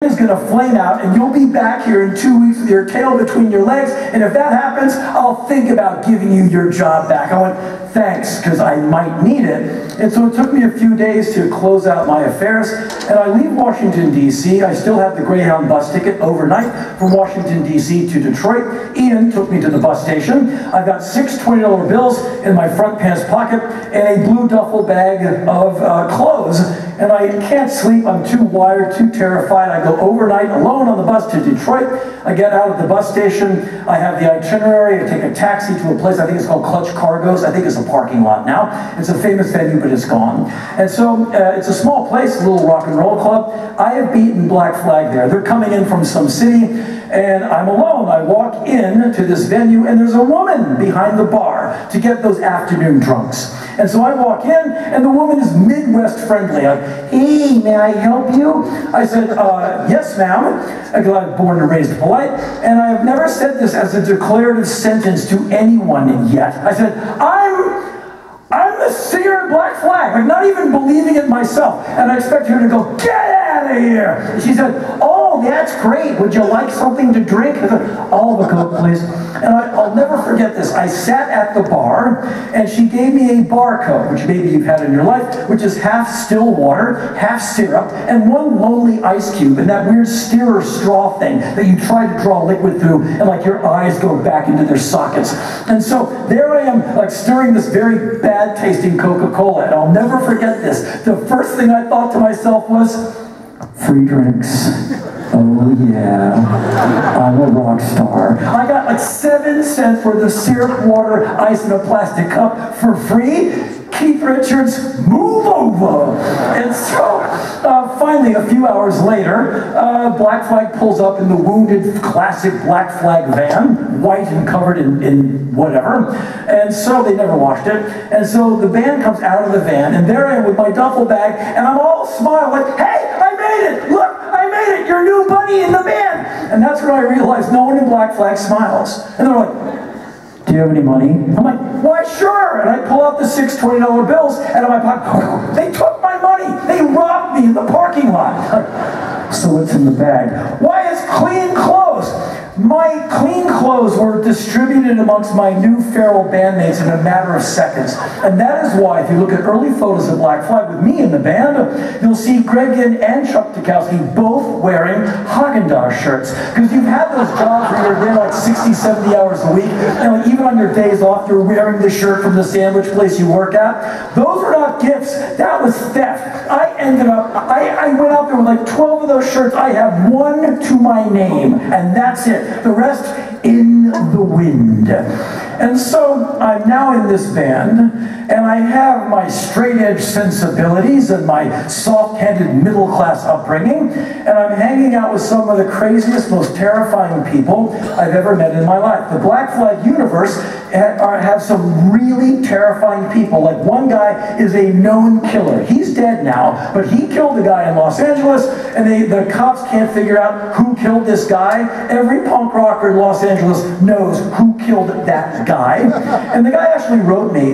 is going to flame out, and you'll be back here in 2 weeks with your tail between your legs, and if that happens, I'll think about giving you your job back. I went, thanks, because I might need it. And so it took me a few days to close out my affairs, and I leave Washington, D.C. I still have the Greyhound bus ticket overnight from Washington, D.C. to Detroit. Ian took me to the bus station. I've got 6 $20 bills in my front pants pocket and a blue duffel bag of clothes. And I can't sleep, I'm too wired, too terrified. I go overnight alone on the bus to Detroit. I get out of the bus station, I have the itinerary, I take a taxi to a place, I think it's called Clutch Cargo's, I think it's a parking lot now. It's a famous venue, but it's gone. And so, it's a small place, a little rock and roll club. I have beaten Black Flag there. They're coming in from some city, and I'm alone. I walk in to this venue, and there's a woman behind the bar to get those afternoon drunks. And so I walk in, and the woman is Midwest friendly. Like, hey, may I help you? I said, yes, ma'am. I was born and raised polite, and I have never said this as a declarative sentence to anyone yet. I said, I'm the singer of Black Flag, like not even believing it myself. And I expect her to go, get out of here. And she said, oh, that's great. Would you like something to drink? I said, I'll have a Coke, please. And I'll never forget this. I sat at the bar, and she gave me a bar Coke, which maybe you've had in your life, which is half still water, half syrup, and one lonely ice cube, and that weird stirrer straw thing that you try to draw liquid through, and like your eyes go back into their sockets. And so there I am, like stirring this very bad tasting Coca-Cola, and I'll never forget this. The first thing I thought to myself was, free drinks. Oh yeah, I'm a rock star. I got like 7 cents worth of syrup, water, ice in a plastic cup for free. Keith Richards, move over. And so, finally, a few hours later, Black Flag pulls up in the wounded classic Black Flag van, white and covered in whatever. And so they never washed it. And so the band comes out of the van, and there I am with my duffel bag, and I'm all smile like, hey, I made it! Look, I made it! Your new buddy in the band! And that's when I realized no one in Black Flag smiles. And they're like, do you have any money? I'm like, why, sure. And I pull out the 6 $20 bills out of my pocket. They took my money. They robbed me in the parking lot. So what's in the bag? Why, it's clean clothes. My clean clothes were distributed amongst my new feral bandmates in a matter of seconds. And that is why, if you look at early photos of Black Flag with me in the band, you'll see Greg Ginn and Chuck Dukowski both wearing Haagen-Dazs shirts. Because you've had those jobs where you're there like 60, 70 hours a week, and like even on your days off, you're wearing the shirt from the sandwich place you work at. Those were not gifts. That was theft. I went out there with like 12 of those shirts. I have 1 to my name, and that's it. The rest in the wind. And so I'm now in this band, and I have my straight-edge sensibilities and my soft-handed middle-class upbringing, and I'm hanging out with some of the craziest, most terrifying people I've ever met in my life. The Black Flag universe have some really terrifying people. Like one guy is a known killer. He's dead now, but he killed a guy in Los Angeles, and the cops can't figure out who killed this guy. Every punk rocker in Los Angeles knows who killed that guy. And the guy actually wrote me.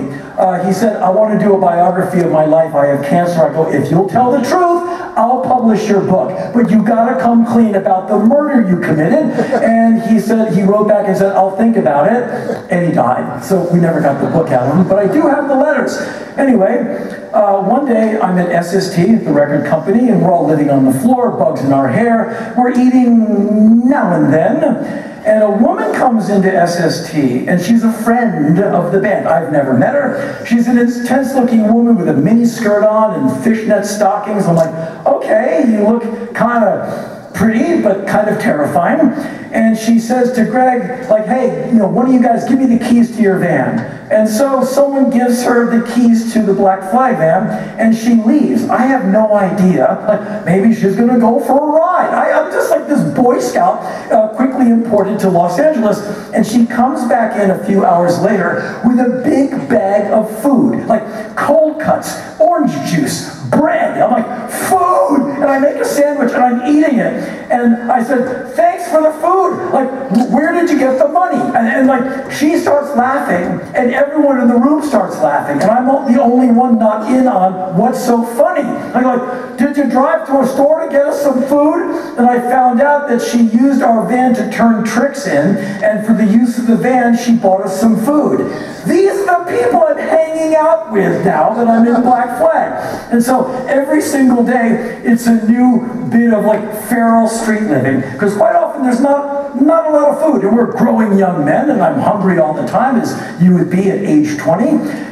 He said, I want to do a biography of my life. I have cancer. I go, if you'll tell the truth, I'll publish your book. But you gotta come clean about the murder you committed. And he said, he wrote back and said, I'll think about it. And he died. So we never got the book out of him. But I do have the letters. Anyway, one day I'm at SST, the record company, and we're all living on the floor, bugs in our hair. We're eating now and then. And a woman comes into SST, and she's a friend of the band. I've never met her. She's an intense-looking woman with a mini skirt on and fishnet stockings. I'm like, okay, you look kind of pretty, but kind of terrifying. And she says to Greg, like, hey, you know, one of you guys, give me the keys to your van. And so someone gives her the keys to the Black Flag van, and she leaves. I have no idea. Like, maybe she's going to go for a ride. I'm just like this Boy Scout quickly imported to Los Angeles, and she comes back in a few hours later with a big bag of food, like cold cuts, orange juice, bread. I'm like, food! And I make a sandwich and I'm eating it. And I said, thanks for the food. Like, where did you get the money? And like, she starts laughing and everyone in the room starts laughing. And I'm the only one not in on what's so funny. I'm like, did you drive to a store to get us some food? And I found out that she used our van to turn tricks in, and for the use of the van, she bought us some food. These are the people I'm hanging out with now that I'm in Black Flag. And so every single day, it's a new bit of like feral street living, because quite often there's not a lot of food, and we're growing young men, and I'm hungry all the time, as you would be at age 20,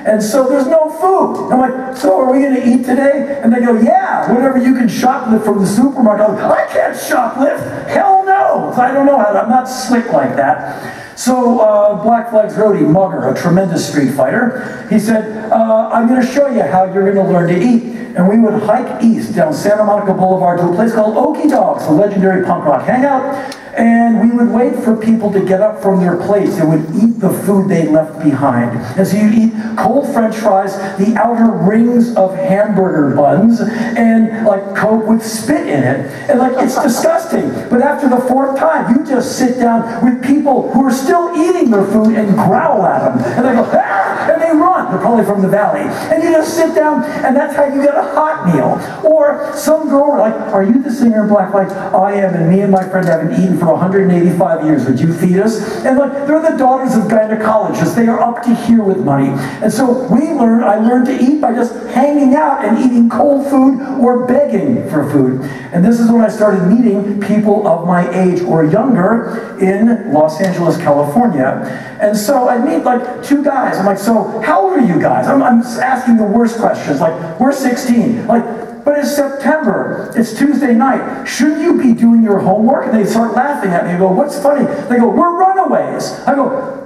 and so there's no food. I'm like, so are we going to eat today? And they go, yeah, whatever you can shoplift from the supermarket. I'm like, I can't shoplift. Hell no. I don't know how to, I'm not slick like that. So Black Flag's roadie, Mugger, a tremendous street fighter, he said, I'm going to show you how you're going to learn to eat. And we would hike east down Santa Monica Boulevard to a place called Okie Dogs, a legendary punk rock hangout. And we would wait for people to get up from their plates and would eat the food they left behind. And so you'd eat cold French fries, the outer rings of hamburger buns, and like Coke with spit in it. And like, it's disgusting. But after the fourth time, you just sit down with people who are still eating their food and growl at them. And they go, ah! And they run. They're probably from the valley. And you just sit down, and that's how you get a hot meal. Or some girl, like, are you the singer in Black Flag? I am, and me and my friend haven't eaten for 185 years. Would you feed us? And like, they're the daughters of gynecologists. They are up to here with money. And so I learned to eat by just hanging out and eating cold food or begging for food. And this is when I started meeting people of my age or younger in Los Angeles, California. And so I meet like two guys. I'm like, so how old are you guys? I'm asking the worst questions. Like, we're 16. Like, but it's September. It's Tuesday night. Shouldn't you be doing your homework? And they start laughing at me. I go, what's funny? They go, we're runaways. I go,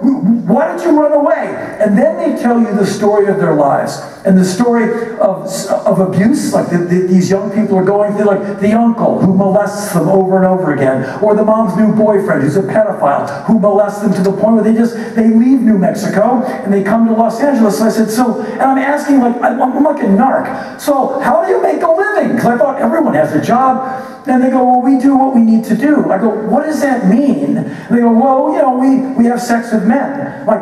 why did you run away? And then they tell you the story of their lives. And the story of abuse, like these young people are going through, like the uncle who molests them over and over again, or the mom's new boyfriend who's a pedophile who molests them to the point where they leave New Mexico and they come to Los Angeles. So I said, and I'm asking, like, I'm like a narc. So how do you make a living? Because I thought everyone has a job. And they go, well, we do what we need to do. I go, what does that mean? And they go, well, you know, we have sex with men. Like,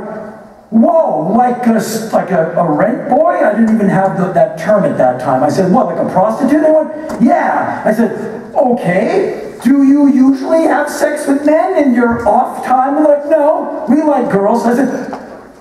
whoa, like a rent boy? I didn't even have that term at that time. I said, what, like a prostitute? They went, yeah. I said, okay, do you usually have sex with men in your off time? They're like, no, we like girls. I said,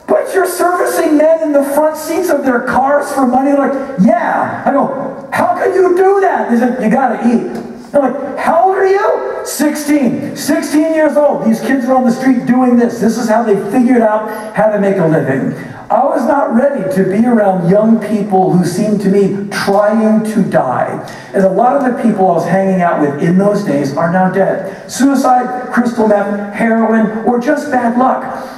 but you're servicing men in the front seats of their cars for money? They're like, yeah. I go, how can you do that? They said, you gotta eat. They're like, how old are you? 16. 16 years old. These kids are on the street doing this. This is how they figured out how to make a living. I was not ready to be around young people who seemed to me trying to die. And a lot of the people I was hanging out with in those days are now dead. Suicide, crystal meth, heroin, or just bad luck.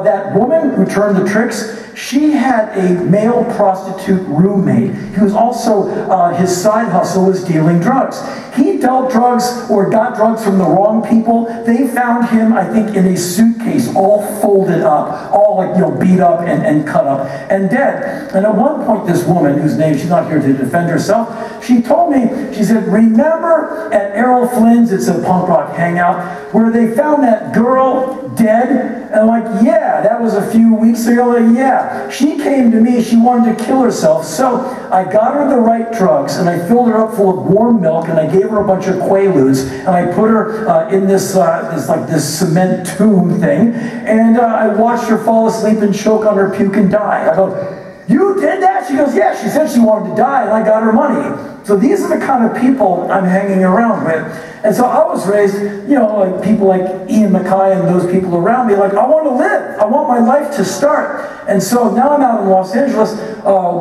That woman who turned the tricks, she had a male prostitute roommate. He was also, his side hustle was dealing drugs. He dealt drugs or got drugs from the wrong people. They found him, I think, in a suitcase, all folded up, all like, you know, beat up and cut up and dead. And at one point, this woman, whose name, she's not here to defend herself, she told me, she said, remember at Errol Flynn's, it's a punk rock hangout, where they found that girl dead? And I'm like, yeah, that was a few weeks ago. Like, yeah. She came to me, she wanted to kill herself. So I got her the right drugs, and I filled her up full of warm milk, and I gave her a bunch of Quaaludes, and I put her in this cement tomb thing, and I watched her fall asleep and choke on her puke and die. I go, you did that? She goes, yeah, she said she wanted to die, and I got her money. So these are the kind of people I'm hanging around with. And so I was raised, you know, like people like Ian MacKay and those people around me, like, I want to live. I want my life to start. And so now I'm out in Los Angeles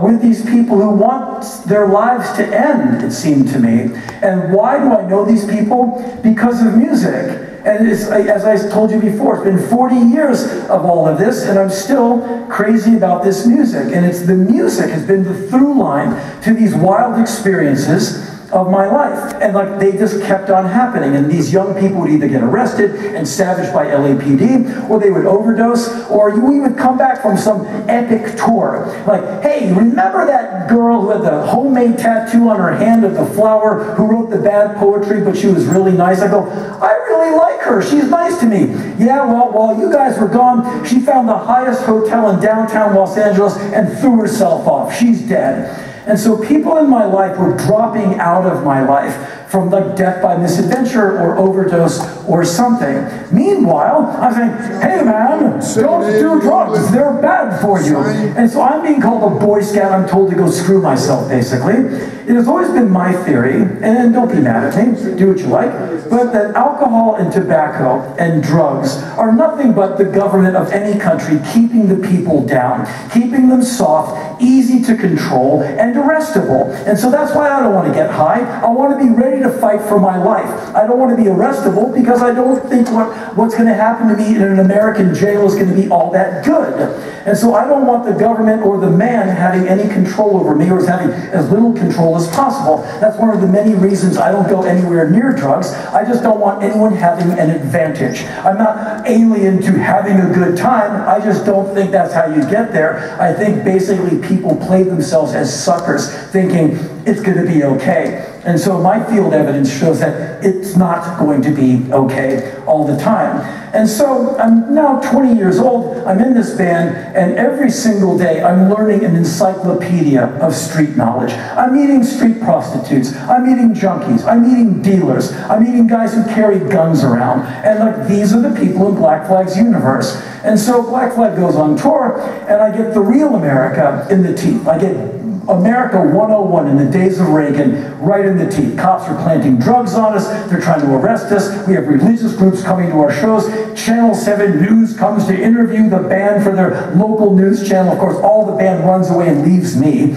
with these people who want their lives to end, it seemed to me. And why do I know these people? Because of music. And it's, as I told you before, it's been 40 years of all of this, and I'm still crazy about this music. And it's the music has been the through line to these wild experiences. of my life. And like, they just kept on happening. And these young people would either get arrested and savaged by LAPD, or they would overdose, or we would come back from some epic tour. Like, hey, remember that girl who had the homemade tattoo on her hand of the flower, who wrote the bad poetry, but she was really nice? I go, I really like her. She's nice to me. Yeah, well, while you guys were gone, she found the highest hotel in downtown Los Angeles and threw herself off. She's dead. And so people in my life were dropping out of my life from like death by misadventure or overdose or something. Meanwhile, I'm saying, hey man, don't do drugs, they're bad for you. And so I'm being called a Boy Scout, I'm told to go screw myself, basically. It has always been my theory, and don't be mad at me, do what you like, but that alcohol and tobacco and drugs are nothing but the government of any country keeping the people down, keeping them soft, easy to control, and arrestable. And so that's why I don't want to get high. I want to be ready to fight for my life. I don't want to be arrestable because I don't think what's going to happen to me in an American jail is going to be all that good. And so I don't want the government or the man having any control over me, or having as little control as possible. That's one of the many reasons I don't go anywhere near drugs. I just don't want anyone having an advantage. I'm not alien to having a good time. I just don't think that's how you get there. I think basically people play themselves as suckers thinking it's going to be okay. And so my field evidence shows that it's not going to be okay all the time. And so I'm now 20 years old, I'm in this band, and every single day I'm learning an encyclopedia of street knowledge. I'm meeting street prostitutes, I'm meeting junkies, I'm meeting dealers, I'm meeting guys who carry guns around. And like, these are the people in Black Flag's universe. And so Black Flag goes on tour, and I get the real America in the teeth. I get America 101 in the days of Reagan, right in the teeth. Cops are planting drugs on us, they're trying to arrest us, we have religious groups coming to our shows, Channel 7 News comes to interview the band for their local news channel. Of course, all the band runs away and leaves me.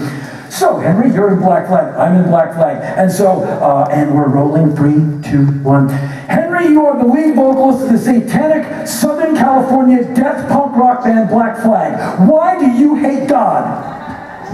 So, Henry, you're in Black Flag, I'm in Black Flag, and so, and we're rolling, 3, 2, 1. Henry, you are the lead vocalist of the satanic Southern California death punk rock band Black Flag. Why do you hate God?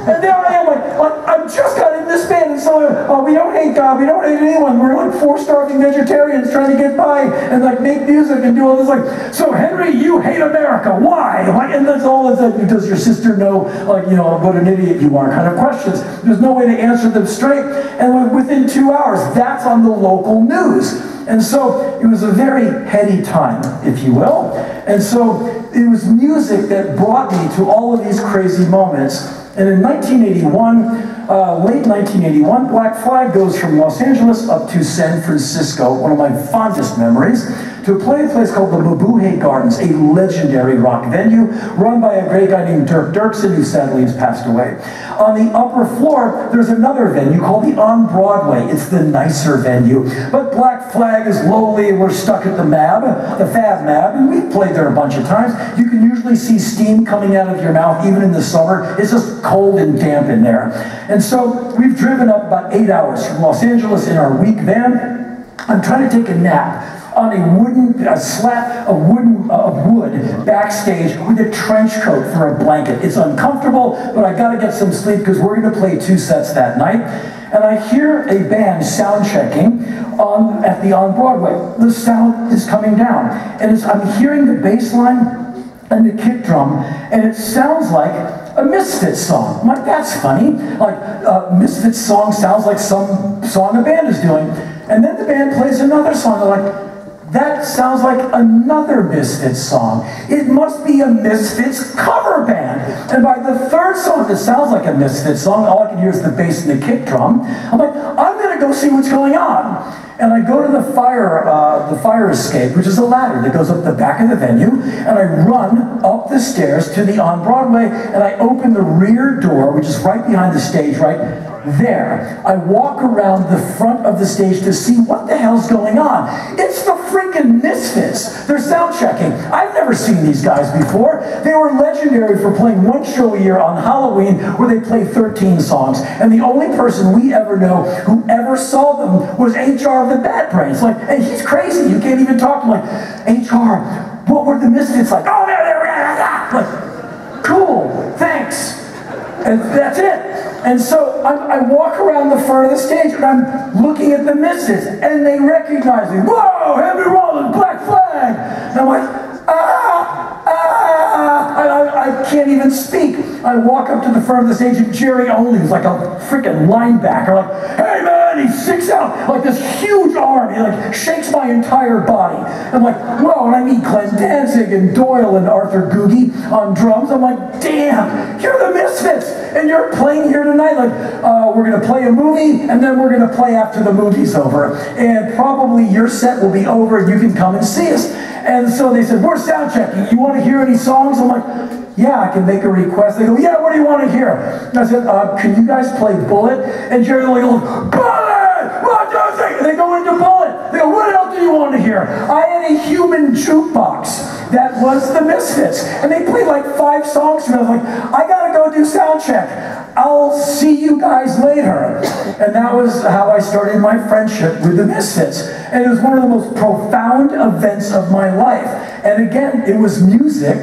And there I am, like I just got in this band, and so we don't hate God, we don't hate anyone. We're like 4 starving vegetarians trying to get by and like make music and do all this. Like, so Henry, you hate America. Why? Like, and that's all. It's like, does your sister know, like, you know, what an idiot you are? Kind of questions. There's no way to answer them straight. And within 2 hours, that's on the local news. And so it was a very heady time, if you will. And so it was music that brought me to all of these crazy moments. And in 1981, late 1981, Black Flag goes from Los Angeles up to San Francisco, one of my fondest memories, to play a place called the Mabuhay Gardens, a legendary rock venue run by a great guy named Dirk Dirksen, who sadly has passed away. On the upper floor, there's another venue called the On Broadway. It's the nicer venue. But Black Flag is lowly, and we're stuck at the MAB, the Fab MAB, and we've played there a bunch of times. You can usually see steam coming out of your mouth, even in the summer. It's just cold and damp in there. And so we've driven up about 8 hours from Los Angeles in our weak van. I'm trying to take a nap on a slat of wood backstage with a trench coat for a blanket. It's uncomfortable, but I gotta get some sleep because we're gonna play 2 sets that night. And I hear a band sound checking at the On Broadway. The sound is coming down, and I'm hearing the bass line and the kick drum, and it sounds like a Misfits song. I'm like, that's funny. Like, Misfits song sounds like some song a band is doing. And then the band plays another song. They're like, that sounds like another Misfits song. It must be a Misfits cover band. And by the 3rd song that sounds like a Misfits song, all I can hear is the bass and the kick drum. I'm like, I'm gonna go see what's going on. And I go to the fire escape, which is a ladder that goes up the back of the venue, and I run up the stairs to the On Broadway, and I open the rear door, which is right behind the stage, right there. I walk around the front of the stage to see what the hell's going on. It's the freaking Misfits. They're sound checking. I've never seen these guys before. They were legendary for playing 1 show a year on Halloween where they play 13 songs. And the only person we ever know who ever saw them was HR of the Bad Brains. Like, and he's crazy. You can't even talk to him. Like, HR, what were the Misfits like? Oh, they're like, cool, thanks. And that's it. And so I walk around the front of the stage and I'm looking at the Misfits and they recognize me. Whoa, Henry Rollins, Black Flag! And I'm like, I can't even speak. I walk up to the front of the stage and Jerry Only, who's like a freaking linebacker, like, hey man, he sticks out like this huge arm. He like shakes my entire body. I'm like, whoa, and I meet Glenn Danzig and Doyle and Arthur Googie on drums. I'm like, damn, you're the Misfits, and you're playing here tonight. Like, we're gonna play a movie, and then we're gonna play after the movie's over. And probably your set will be over and you can come and see us. And so they said, we're sound checking. You want to hear any songs? I'm like, yeah, I can make a request. They go, yeah, what do you want to hear? And I said, can you guys play Bullet? And Jerry like, Bullet! 1, 2, 3! And they go into Bullet. They go, what else do you want to hear? I had a human jukebox that was the Misfits. And they played like 5 songs for me. I was like, I gotta go do sound check. I'll see you guys later. And that was how I started my friendship with the Misfits. And it was one of the most profound events of my life. And again, it was music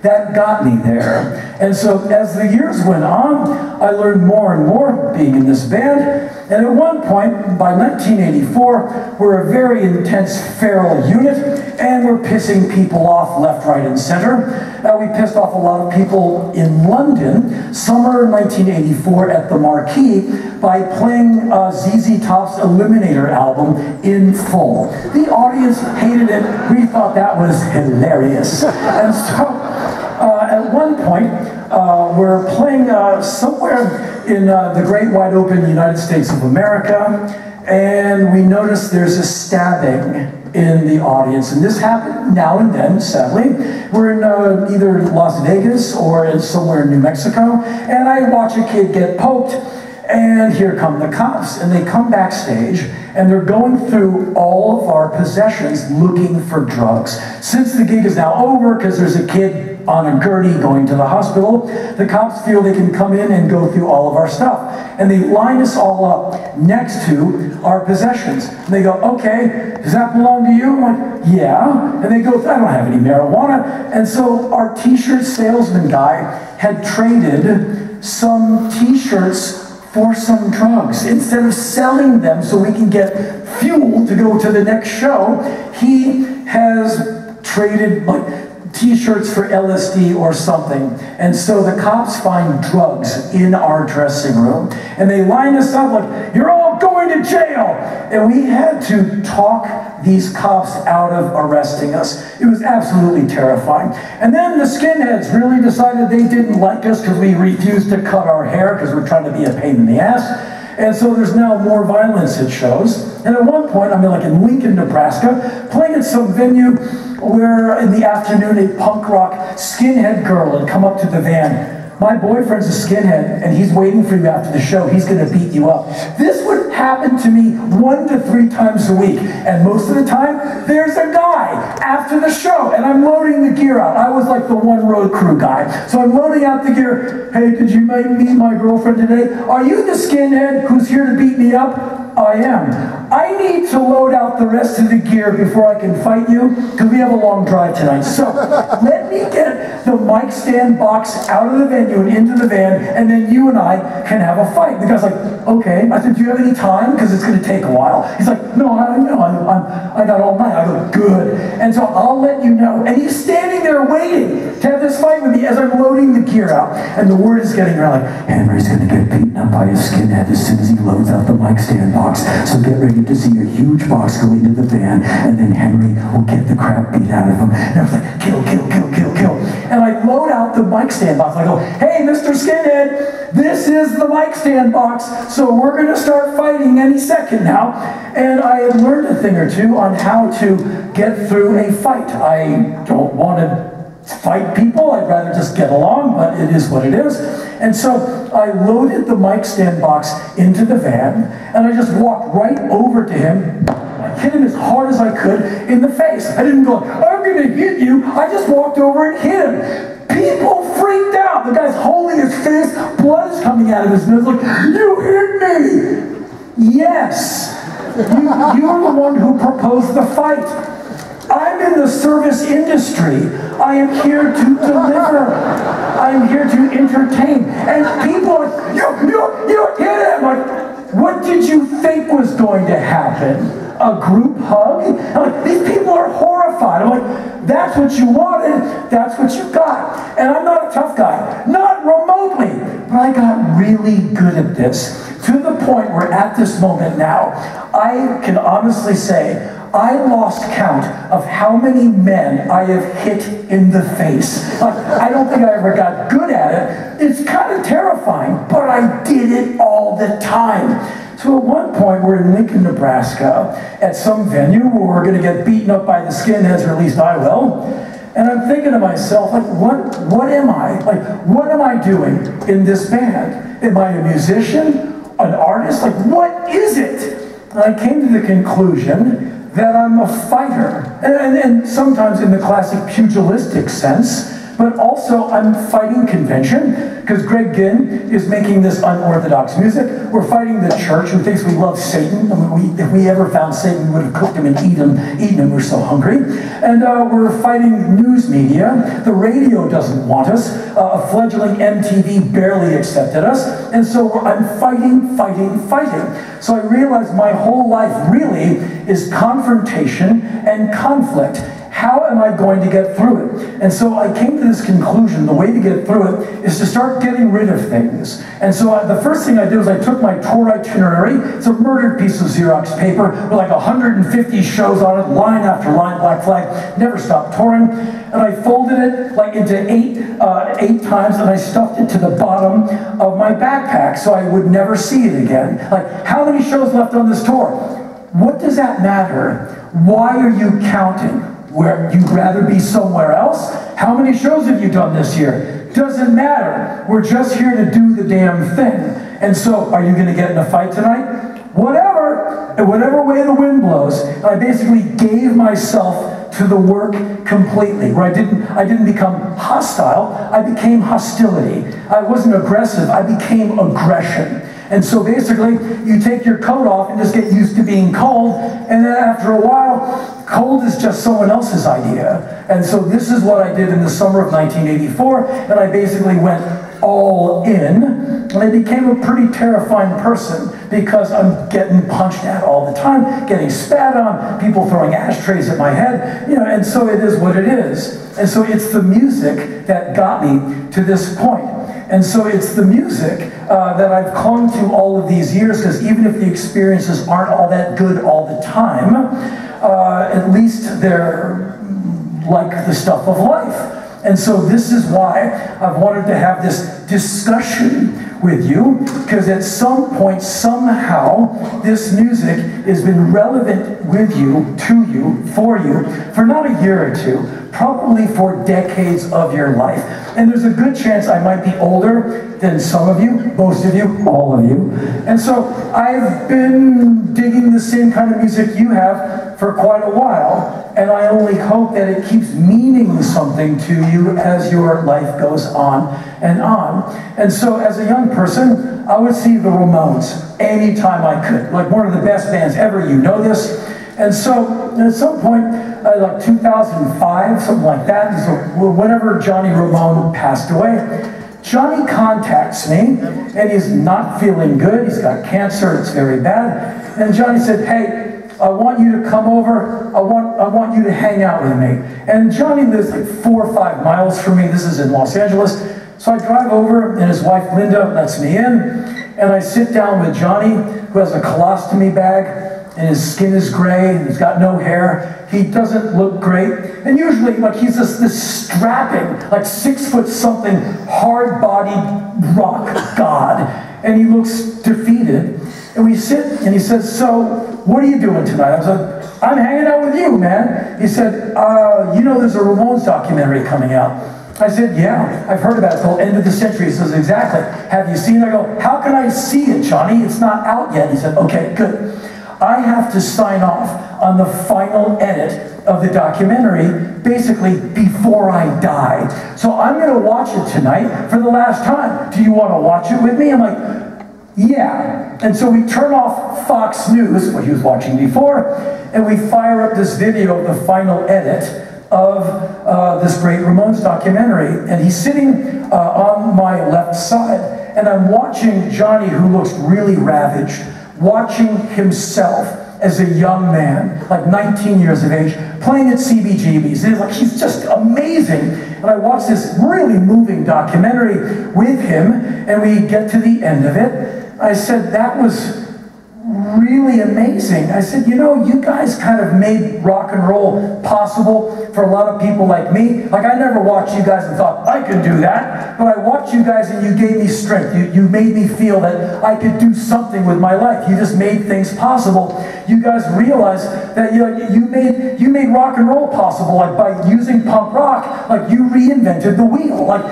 that got me there. And so as the years went on, I learned more and more being in this band. And at one point, by 1984, we're a very intense feral unit, and we're pissing people off left, right, and center. We pissed off a lot of people in London, summer 1984 at the Marquee, by playing ZZ Top's Eliminator album in full. The audience hated it. We thought that was hilarious. And so, at one point, we're playing somewhere in the great wide open United States of America, and we notice there's a stabbing in the audience. And this happened now and then, sadly. We're in either Las Vegas or in somewhere in New Mexico, and I watch a kid get poked, and here come the cops, and they come backstage, and they're going through all of our possessions looking for drugs. Since the gig is now over, because there's a kid on a gurney going to the hospital, the cops feel they can come in and go through all of our stuff. And they line us all up next to our possessions. And they go, okay, does that belong to you? I'm like, yeah. And they go, I don't have any marijuana. And so our t-shirt salesman guy had traded some t-shirts for some drugs. Instead of selling them so we can get fuel to go to the next show, he has traded like t-shirts for LSD or something. And so the cops find drugs in our dressing room, and they line us up like, you're all going to jail! And we had to talk these cops out of arresting us. It was absolutely terrifying. And then the skinheads really decided they didn't like us because we refused to cut our hair because we're trying to be a pain in the ass. And so there's now more violence at shows. And at one point, I'm in Lincoln, Nebraska, playing at some venue where in the afternoon a punk rock skinhead girl had come up to the van. My boyfriend's a skinhead, and he's waiting for you after the show. He's going to beat you up. This would happen to me 1 to 3 times a week. And most of the time, there's a guy after the show, and I'm loading the gear out. I was like the one road crew guy. So I'm loading out the gear. Hey, did you meet my girlfriend today? Are you the skinhead who's here to beat me up? I am. I need to load out the rest of the gear before I can fight you, because we have a long drive tonight. So let me get the mic stand box out of the venue and into the van, and then you and I can have a fight. The guy's like, okay. I said, do you have any time? Because it's going to take a while. He's like, no, I got all night. I go, good. And so I'll let you know. And he's standing there waiting to have this fight with me as I'm loading the gear out. And the word is getting around like, Henry's going to get beaten up by a skinhead as soon as he loads out the mic stand box. So get ready to see a huge box go into the van, and then Henry will get the crap beat out of him. And I was like, kill, kill, kill, kill, kill. And I load out the mic stand box. I go, hey, Mr. Skinhead, this is the mic stand box, so we're going to start fighting any second now. And I had learned a thing or two on how to get through a fight. I don't want to fight people, I'd rather just get along, but it is what it is. And so I loaded the mic stand box into the van, and I just walked right over to him. I hit him as hard as I could in the face. I didn't go, I'm going to hit you. I just walked over and hit him. People freaked out. The guy's holding his face, blood is coming out of his nose, like, you hit me! Yes! You're the one who proposed the fight. I'm in the service industry. I am here to deliver. I am here to entertain. And people are, you hit it. I'm like, what did you think was going to happen? A group hug? I'm like, these people are horrified. I'm like, that's what you wanted, that's what you got. And I'm not a tough guy, not remotely, but I got really good at this, to the point where at this moment now, I can honestly say, I lost count of how many men I have hit in the face. Like, I don't think I ever got good at it. It's kind of terrifying, but I did it all the time. So at one point, we're in Lincoln, Nebraska, at some venue where we're going to get beaten up by the skinheads, or at least I will. And I'm thinking to myself, like, what am I? Like, what am I doing in this band? Am I a musician? An artist? Like, what is it? And I came to the conclusion that I'm a fighter. And sometimes in the classic pugilistic sense, but also I'm fighting convention, because Greg Ginn is making this unorthodox music. We're fighting the church, who thinks we love Satan. I mean, if we ever found Satan, we would have cooked him and eaten him. We're so hungry. And we're fighting news media. The radio doesn't want us. A fledgling MTV barely accepted us. And so I'm fighting. So I realized my whole life really is confrontation and conflict. How am I going to get through it? And so I came to this conclusion, the way to get through it is to start getting rid of things. And so the first thing I did was I took my tour itinerary. It's a murdered piece of Xerox paper with like 150 shows on it, line after line, Black Flag, never stopped touring. And I folded it like into eight times, and I stuffed it to the bottom of my backpack so I would never see it again. Like, how many shows left on this tour? What does that matter? Why are you counting? Where you'd rather be somewhere else? How many shows have you done this year? Doesn't matter. We're just here to do the damn thing. And so, are you going to get in a fight tonight? Whatever way the wind blows. I basically gave myself to the work completely. Where I didn't become hostile. I became hostility. I wasn't aggressive. I became aggression. And so basically, you take your coat off and just get used to being cold, and then after a while, cold is just someone else's idea. And so this is what I did in the summer of 1984, and I basically went all in, and I became a pretty terrifying person because I'm getting punched at all the time, getting spat on, people throwing ashtrays at my head, you know, and so it is what it is. And so it's the music that got me to this point. And so it's the music that I've clung to all of these years, because even if the experiences aren't all that good all the time, at least they're like the stuff of life. And so this is why I've wanted to have this discussion with you, because at some point, somehow, this music has been relevant with you, to you, for not a year or two, probably for decades of your life. And there's a good chance I might be older than some of you, most of you, all of you. And so I've been digging the same kind of music you have for quite a while, and I only hope that it keeps meaning something to you as your life goes on and on. And so as a young person, I would see the Ramones anytime I could, like one of the best bands ever, you know this. And so at some point, like 2005, something like that, so whenever Johnny Ramone passed away, Johnny contacts me, and he's not feeling good. He's got cancer, it's very bad. And Johnny said, hey, I want you to come over, I want you to hang out with me. And Johnny lives like 4 or 5 miles from me. This is in Los Angeles. So I drive over, and his wife Linda lets me in, and I sit down with Johnny, who has a colostomy bag, and his skin is gray, and he's got no hair. He doesn't look great. And usually, like, he's this strapping, like 6 foot something, hard-bodied rock god. And he looks defeated. And we sit, and he says, so, what are you doing tonight? I said, I'm hanging out with you, man. He said, you know there's a Ramones documentary coming out. I said, yeah, I've heard about it. It's called End of the Century. He says, exactly. Have you seen it? I go, how can I see it, Johnny? It's not out yet. He said, okay, good. I have to sign off on the final edit of the documentary, basically before I die. So I'm going to watch it tonight for the last time. Do you want to watch it with me? I'm like, yeah. And so we turn off Fox News, what he was watching before, and we fire up this video of the final edit of this great Ramones documentary. And he's sitting on my left side, and I'm watching Johnny, who looks really ravaged, watching himself as a young man, like 19 years of age, playing at CBGB's. It's like, he's just amazing. And I watched this really moving documentary with him, and we get to the end of it. I said, that was really amazing. I said, you know, you guys kind of made rock and roll possible for a lot of people like me. Like, I never watched you guys and thought, I could do that. But I watched you guys and you gave me strength. You made me feel that I could do something with my life. You just made things possible. You guys realized that you made rock and roll possible, like by using punk rock. Like, you reinvented the wheel. Like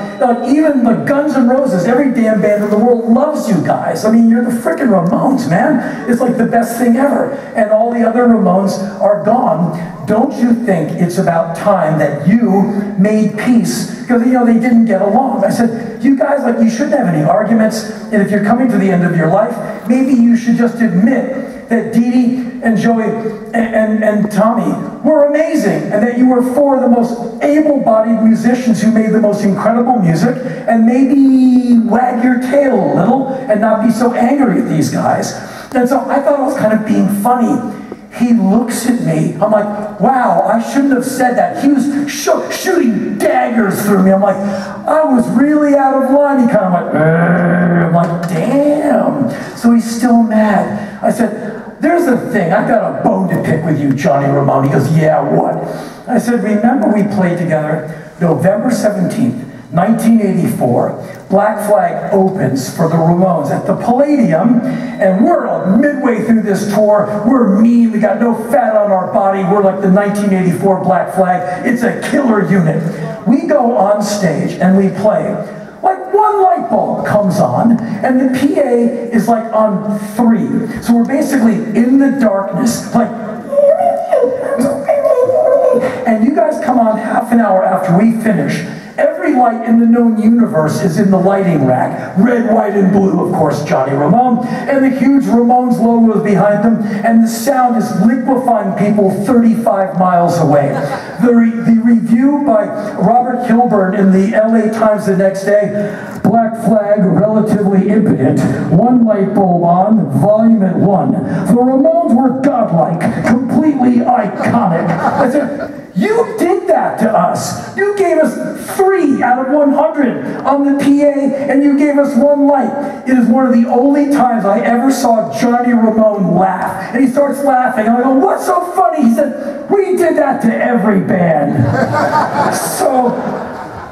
even the Guns N' Roses, every damn band in the world loves you guys. I mean, you're the frickin' Ramones, man. It's like the best thing ever. And all the other Ramones are gone. Don't you think it's about time that you made peace? Because, you know, they didn't get along. I said, you guys, like, you shouldn't have any arguments. And if you're coming to the end of your life, maybe you should just admit that Dee Dee and Joey and Tommy were amazing, and that you were four of the most able-bodied musicians who made the most incredible music, and maybe wag your tail a little and not be so angry at these guys. And so I thought I was kind of being funny. He looks at me. I'm like, wow, I shouldn't have said that. He was shooting daggers through me. I'm like, I was really out of line. He kind of went, I'm like, damn. So he's still mad. I said, there's the thing. I got a bone to pick with you, Johnny Ramone. He goes, yeah, what? I said, remember we played together November 17th, 1984. Black Flag opens for the Ramones at the Palladium, and we're midway through this tour. We're mean, we got no fat on our body. We're like the 1984 Black Flag. It's a killer unit. We go on stage and we play. Like, one light bulb comes on, and the PA is like on 3. So we're basically in the darkness, like, and you guys come on half an hour after we finish. Every light in the known universe is in the lighting rack. Red, white, and blue, of course, Johnny Ramone. And the huge Ramones logo is behind them. And the sound is liquefying people 35 miles away. The review by Robert Kilburn in the LA Times the next day, Black Flag, relatively impotent. One light bulb on, volume at 1. The Ramones were godlike, completely iconic. I said, you did that to us. You gave us 3 out of 100 on the PA, and you gave us 1 light. It is one of the only times I ever saw Johnny Ramone laugh. And he starts laughing. And I go, what's so funny? He said, we did that to every band.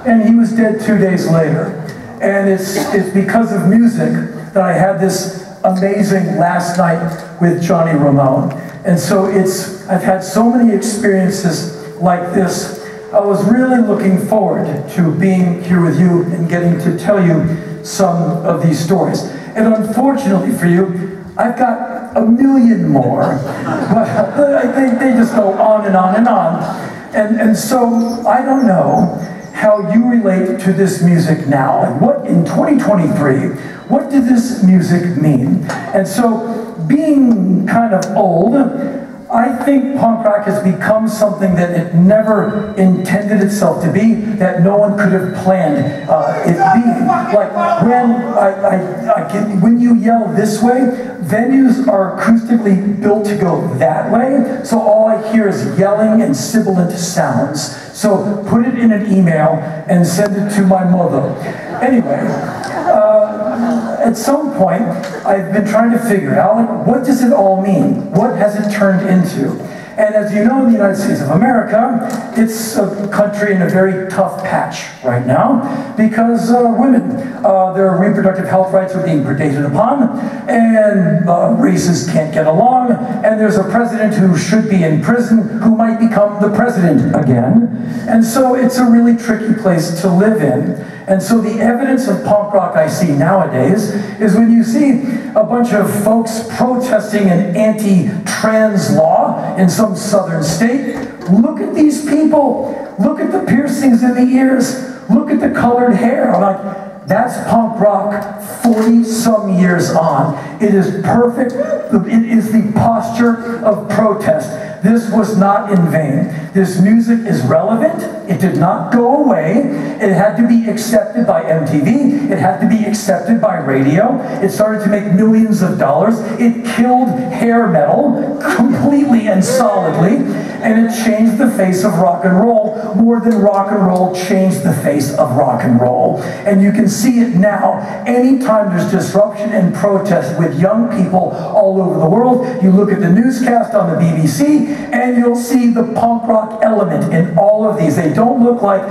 And he was dead 2 days later. And it's because of music that I had this amazing last night with Johnny Ramone. And so I've had so many experiences like this. I was really looking forward to being here with you and getting to tell you some of these stories. And unfortunately for you, I've got a million more. But they just go on and on and on. And so I don't know how you relate to this music now. And what, in 2023, what did this music mean? And so, being kind of old, I think punk rock has become something that it never intended itself to be, that no one could have planned it being. Like, when you yell this way, venues are acoustically built to go that way, so all I hear is yelling and sibilant sounds. So put it in an email and send it to my mother. Anyway, at some point, I've been trying to figure out, like, what does it all mean? What has it turned into? And as you know, in the United States of America, it's a country in a very tough patch right now because women, their reproductive health rights are being predated upon, and races can't get along, and there's a president who should be in prison who might become the president again. And so it's a really tricky place to live in. And so the evidence of punk rock I see nowadays is when you see a bunch of folks protesting an anti-trans law in some southern state. Look at these people. Look at the piercings in the ears. Look at the colored hair. I'm like, that's punk rock 40-some years on. It is perfect. It is the posture of protest. This was not in vain. This music is relevant. It did not go away. It had to be accepted by MTV. It had to be accepted by radio. It started to make millions of dollars. It killed hair metal completely and solidly, and it changed the face of rock and roll more than rock and roll changed the face of rock and roll. And you can see it now. Anytime there's disruption and protest with young people all over the world, you look at the newscast on the BBC, and you'll see the punk rock element in all of these. They don't look like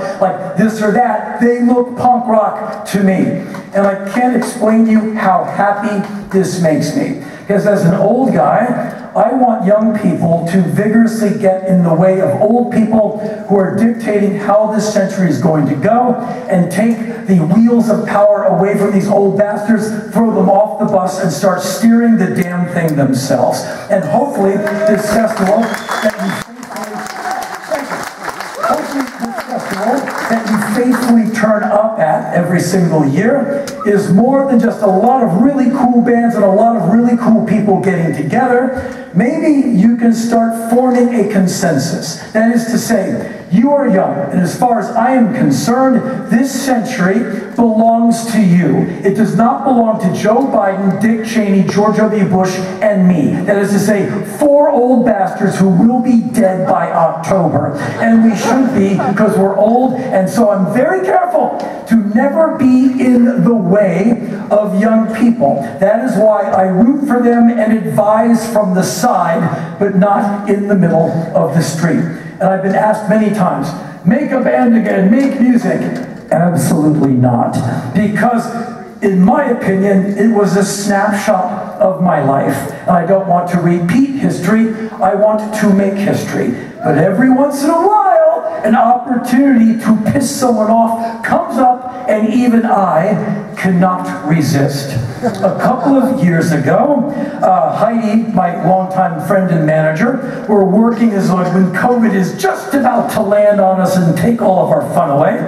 this or that. They look punk rock to me. And I can't explain to you how happy this makes me. Because as an old guy, I want young people to vigorously get in the way of old people who are dictating how this century is going to go, and take the wheels of power away from these old bastards, throw them off the bus, and start steering the damn thing themselves. And hopefully this festival that you faithfully turn up at every single year is more than just a lot of really cool bands and a lot of really cool people getting together. Maybe you can start forming a consensus. That is to say, you are young, and as far as I am concerned, this century belongs to you. It does not belong to Joe Biden, Dick Cheney, George W. Bush, and me. That is to say, 4 old bastards who will be dead by October. And we should be, because we're old, and so I'm very careful to never be in the way of young people. That is why I root for them and advise from the side, but not in the middle of the street. And I've been asked many times, make a band again, make music. Absolutely not. Because, in my opinion, it was a snapshot of my life. And I don't want to repeat history, I want to make history. But every once in a while, an opportunity to piss someone off comes up, and even I cannot resist. A couple of years ago, Heidi, my longtime friend and manager, were working as like when COVID is just about to land on us and take all of our fun away.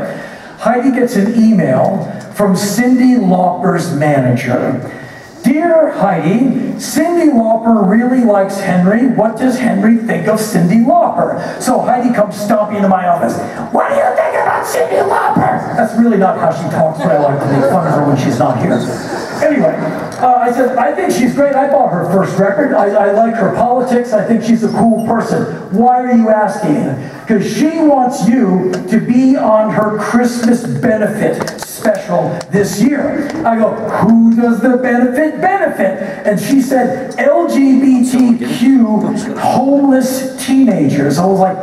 Heidi gets an email from Cyndi Lauper's manager. Dear Heidi, Cyndi Lauper really likes Henry. What does Henry think of Cyndi Lauper? So Heidi comes stomping into my office. What do you think about Cyndi Lauper? That's really not how she talks, but I like to make fun of her when she's not here. Anyway, I said, I think she's great. I bought her first record. I like her politics. I think she's a cool person. Why are you asking? Because she wants you to be on her Christmas benefit special this year. I go, who does the benefit benefit? And she said, LGBTQ homeless teenagers. I was like,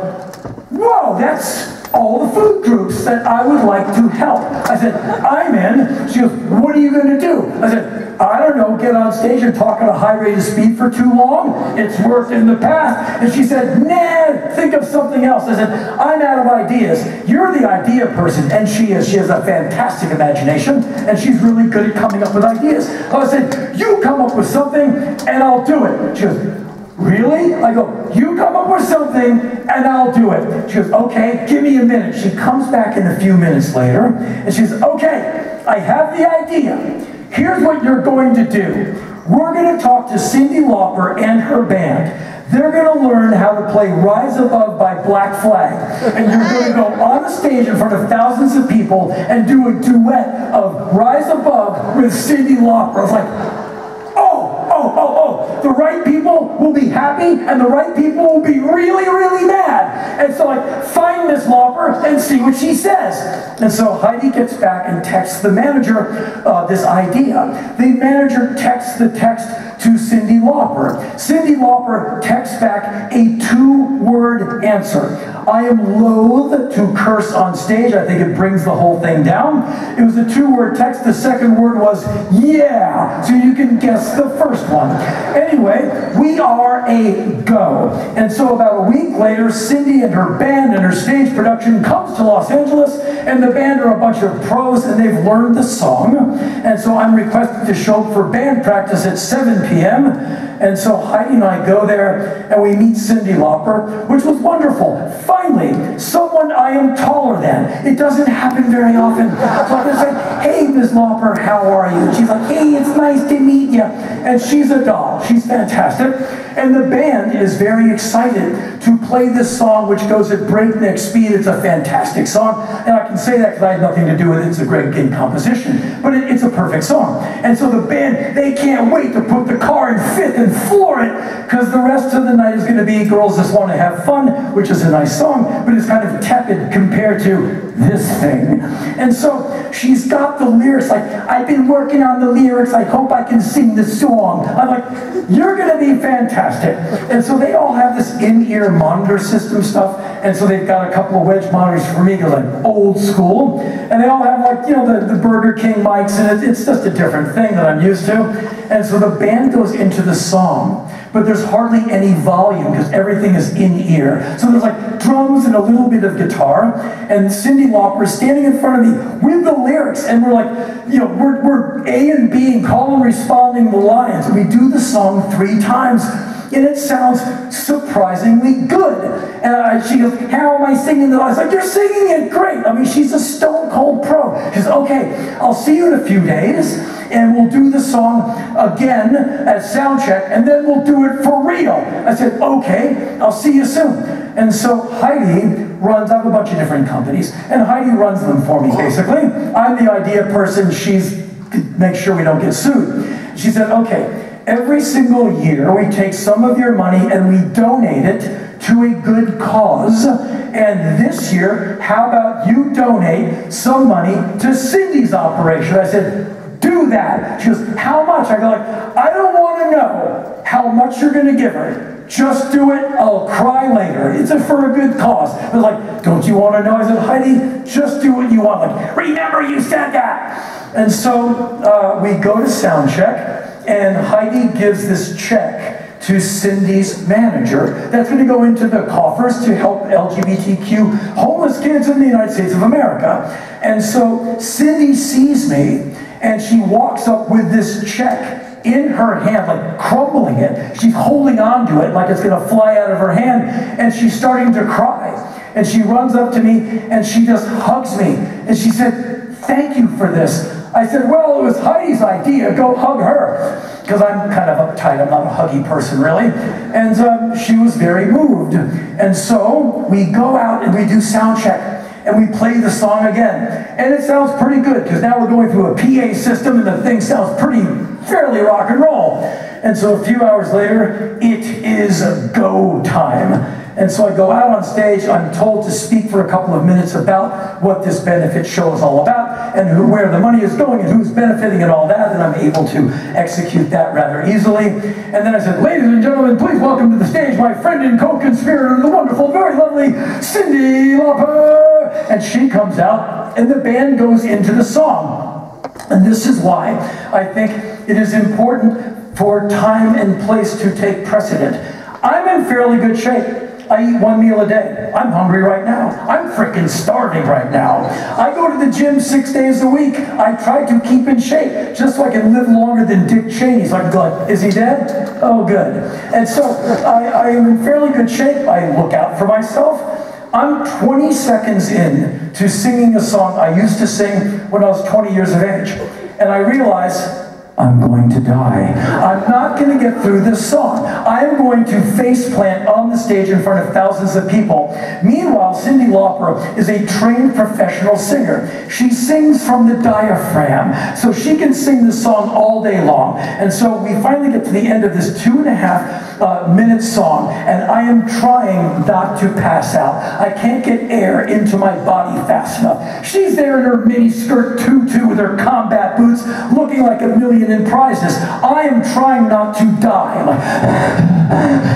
whoa, that's all the food groups that I would like to help. I said, I'm in. She goes, what are you going to do? I said, I don't know, get on stage and talk at a high rate of speed for too long. It's worked in the past. And she said, nah, think of something else. I said, I'm out of ideas. You're the idea person. And she is. She has a fantastic imagination, and she's really good at coming up with ideas. I said, you come up with something, and I'll do it. She goes, really? I go, you come up with something, and I'll do it. She goes, okay, give me a minute. She comes back in a few minutes later, and she says, okay, I have the idea. Here's what you're going to do. We're going to talk to Cyndi Lauper and her band. They're going to learn how to play Rise Above by Black Flag. And you're going to go on the stage in front of thousands of people and do a duet of Rise Above with Cyndi Lauper. I was like, the right people will be happy, and the right people will be really, really mad. And so I find Miss Lauper and see what she says. And so Heidi gets back and texts the manager this idea. The manager texts the text to Cyndi Lauper. Cyndi Lauper texts back a 2-word answer. I am loath to curse on stage. I think it brings the whole thing down. It was a 2-word text. The second word was, yeah. So you can guess the first one. Anyway, we are a go. And so about a week later, Cyndi and her band and her stage production comes to Los Angeles, and the band are a bunch of pros, and they've learned the song. And so I'm requested to show up for band practice at 7 p.m. And so Heidi and I go there, and we meet Cyndi Lauper, which was wonderful. Finally, someone someone I am taller than. It doesn't happen very often. So I just say, hey, Ms. Lauper, how are you? And she's like, hey, it's nice to meet you. And she's a doll. She's fantastic. And the band is very excited to play this song, which goes at breakneck speed. It's a fantastic song. And I can say that because I had nothing to do with it. It's a great gig composition. But it's a perfect song. And so the band, they can't wait to put the car in fifth and floor it, because the rest of the night is going to be Girls Just Want to Have Fun, which is a nice song, but it's kind of tepid compared to this thing. And so she's got the lyrics, like, I've been working on the lyrics, I hope I can sing the song. I'm like, you're going to be fantastic. And so they all have this in-ear monitor system stuff, and so they've got a couple of wedge monitors for me, because I'm old school, and they all have, like, you know, the Burger King mics, and it's just a different thing that I'm used to. And so the band goes into the song, but there's hardly any volume because everything is in ear. So there's like drums and a little bit of guitar, and Cyndi Lauper is standing in front of me with the lyrics, and we're like, you know, we're A and B and call and responding the lines. And we do the song 3 times, and it sounds surprisingly good. And she goes, how am I singing the lines? Like, you're singing it great. I mean, she's a stone cold pro. She says, okay, I'll see you in a few days, and we'll do the song again at sound check, and then we'll do it for real. I said, okay, I'll see you soon. And so Heidi runs, I have a bunch of different companies, and Heidi runs them for me, basically. I'm the idea person, she's make sure we don't get sued. She said, okay, every single year we take some of your money and we donate it to a good cause. And this year, how about you donate some money to Cyndi's operation? I said, do that. She goes, how much? I go, like, I don't want to know how much you're going to give her. Just do it. I'll cry later. It's for a good cause. I was like, don't you want to know? I said, Heidi, just do what you want. Like, remember you said that. And so we go to sound check, and Heidi gives this check to Cyndi's manager that's going to go into the coffers to help LGBTQ homeless kids in the United States of America. And so Cyndi sees me, and she walks up with this check in her hand, like crumbling it. She's holding on to it like it's going to fly out of her hand, and she's starting to cry. And she runs up to me, and she just hugs me. And she said, thank you for this. I said, well, it was Heidi's idea. Go hug her. Because I'm kind of uptight. I'm not a huggy person, really. And she was very moved. And so we go out and we do sound check. And we play the song again. And it sounds pretty good, because now we're going through a PA system, and the thing sounds fairly rock and roll. And so a few hours later, it is go time. And so I go out on stage. I'm told to speak for a couple of minutes about what this benefit show is all about, and where the money is going, and who's benefiting, and all that. And I'm able to execute that rather easily. And then I said, ladies and gentlemen, please welcome to the stage my friend and co-conspirator, the wonderful, very lovely Cyndi Lauper. And she comes out, and the band goes into the song. And this is why I think it is important for time and place to take precedent. I'm in fairly good shape. I eat 1 meal a day. I'm hungry right now. I'm freaking starving right now. I go to the gym 6 days a week. I try to keep in shape, just so I can live longer than Dick Cheney. So I can go like, is he dead? Oh, good. And so I am in fairly good shape. I look out for myself. I'm 20 seconds in to singing a song I used to sing when I was 20 years of age. And I realize, I'm going to die. I'm not going to get through this song. I am going to faceplant on the stage in front of thousands of people. Meanwhile, Cyndi Lauper is a trained professional singer. She sings from the diaphragm, so she can sing this song all day long. And so we finally get to the end of this 2.5 minute song, and I am trying not to pass out. I can't get air into my body fast enough. She's there in her mini skirt tutu with her combat boots, looking like $1 million in prizes. I am trying not to die.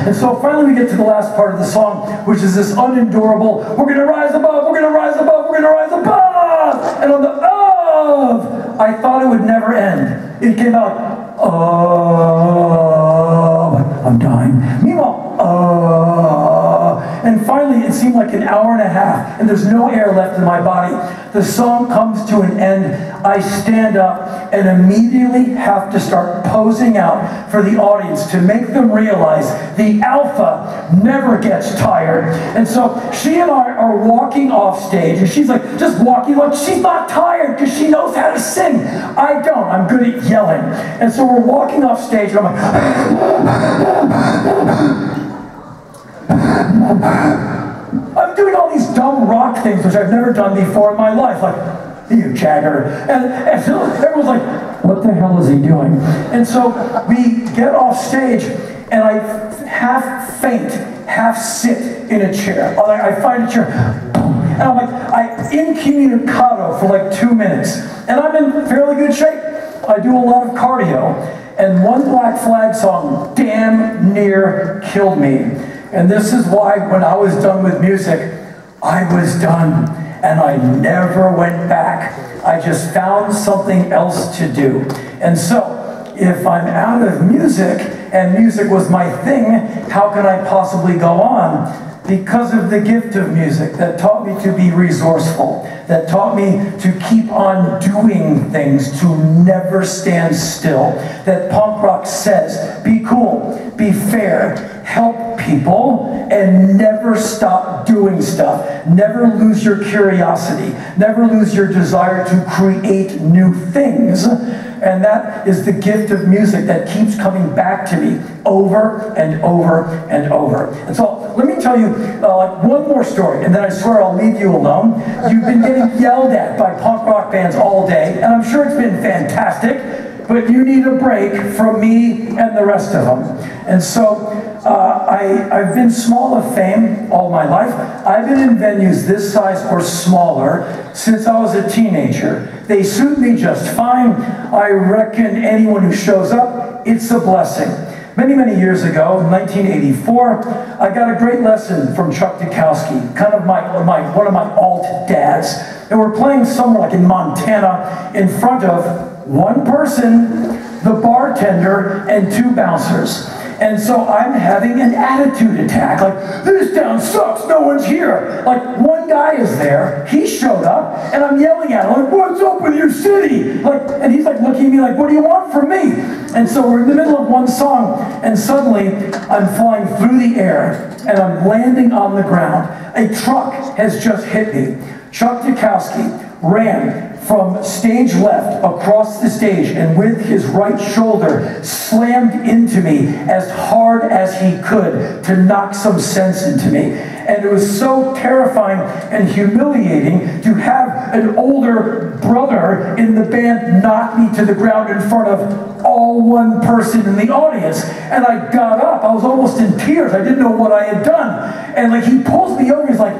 And so finally we get to the last part of the song, which is this unendurable, we're going to rise above, we're going to rise above, we're going to rise above. And on the of, I thought it would never end. It came out like, I'm dying. Meanwhile, and finally it seemed like like an hour and a half, and there's no air left in my body. The song comes to an end. I stand up and immediately have to start posing out for the audience to make them realize the alpha never gets tired. And so she and I are walking off stage, and she's like just walking like she's not tired because she knows how to sing. I don't. I'm good at yelling. And so we're walking off stage, and I'm like, I'm doing all these dumb rock things which I've never done before in my life, like, you Jagger. And so everyone's like, what the hell is he doing? And so we get off stage, and I half faint, half sit in a chair. I find a chair, and I'm like, incommunicado for like 2 minutes. And I'm in fairly good shape. I do a lot of cardio. And one Black Flag song damn near killed me. And this is why when I was done with music, I was done. And I never went back. I just found something else to do. And so, if I'm out of music, and music was my thing, how can I possibly go on? Because of the gift of music that taught me to be resourceful, that taught me to keep on doing things, to never stand still, that punk rock says, be cool, be fair, help people, and never stop doing stuff. Never lose your curiosity, never lose your desire to create new things. And that is the gift of music that keeps coming back to me over and over and over. And so let me tell you one more story, and then I swear I'll leave you alone. You've been getting yelled at by punk rock bands all day, and I'm sure it's been fantastic, but you need a break from me and the rest of them. And so I've been small of fame all my life. I've been in venues this size or smaller since I was a teenager. They suit me just fine. I reckon anyone who shows up, it's a blessing. Many, many years ago, in 1984, I got a great lesson from Chuck Dukowski, kind of one of my alt dads. And we're playing somewhere like in Montana in front of one person, the bartender, and 2 bouncers. And so I'm having an attitude attack, like, this town sucks, no one's here. Like, one guy is there, he showed up, and I'm yelling at him, like, what's up with your city? Like, and he's like looking at me like, what do you want from me? And so we're in the middle of one song, and suddenly I'm flying through the air, and I'm landing on the ground. A truck has just hit me. Chuck Dukowski ran from stage left across the stage, and with his right shoulder slammed into me as hard as he could to knock some sense into me. And it was so terrifying and humiliating to have an older brother in the band knock me to the ground in front of all one person in the audience. And I got up, I was almost in tears, I didn't know what I had done. And like, he pulls me over, he's like,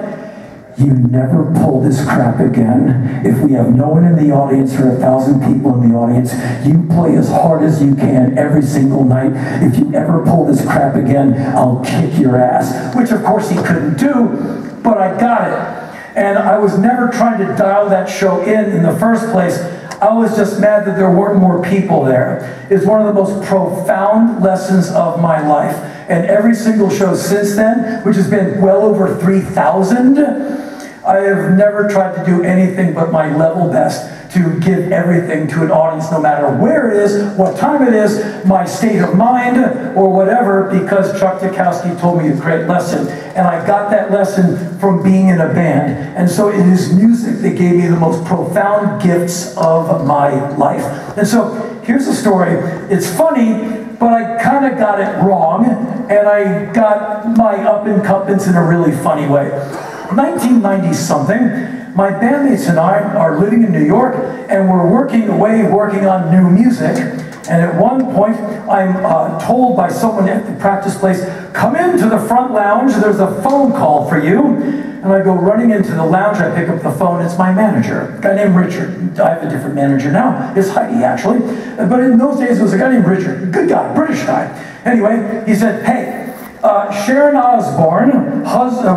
you never pull this crap again. If we have no one in the audience or 1,000 people in the audience, you play as hard as you can every single night. If you ever pull this crap again, I'll kick your ass. Which of course he couldn't do, but I got it. And I was never trying to dial that show in the first place. I was just mad that there weren't more people there. It's one of the most profound lessons of my life. And every single show since then, which has been well over 3,000, I have never tried to do anything but my level best to give everything to an audience, no matter where it is, what time it is, my state of mind, or whatever, because Chuck Dukowski told me a great lesson. And I got that lesson from being in a band. And so it is music that gave me the most profound gifts of my life. And so here's the story. It's funny, but I kind of got it wrong, and I got my up-and-comings in a really funny way. 1990-something, my bandmates and I are living in New York, and we're working on new music. And at one point, I'm told by someone at the practice place, come into the front lounge, there's a phone call for you. And I go running into the lounge, I pick up the phone, it's my manager, a guy named Richard. I have a different manager now, it's Heidi actually. But in those days, it was a guy named Richard, good guy, British guy. Anyway, he said, hey, Sharon Osbourne,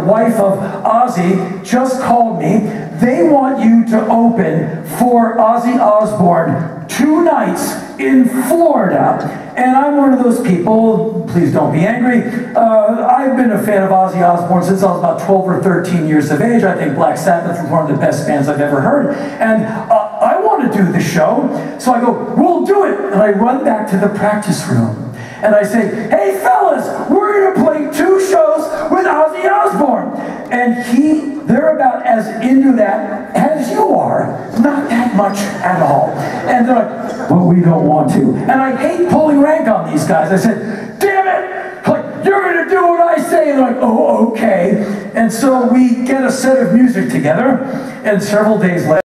wife of Ozzy, just called me. They want you to open for Ozzy Osbourne 2 nights in Florida. And I'm one of those people, please don't be angry, I've been a fan of Ozzy Osbourne since I was about 12 or 13 years of age. I think Black Sabbath is one of the best bands I've ever heard. And I want to do the show. So I go, we'll do it. And I run back to the practice room. And I say, hey fellas, we're gonna play 2 shows with Ozzy Osbourne. And they're about as into that as you are. Not that much at all. And they're like, but we don't want to. And I hate pulling rank on these guys. I said, damn it, like, you're gonna do what I say. And they're like, oh, okay. And so we get a set of music together, and several days later,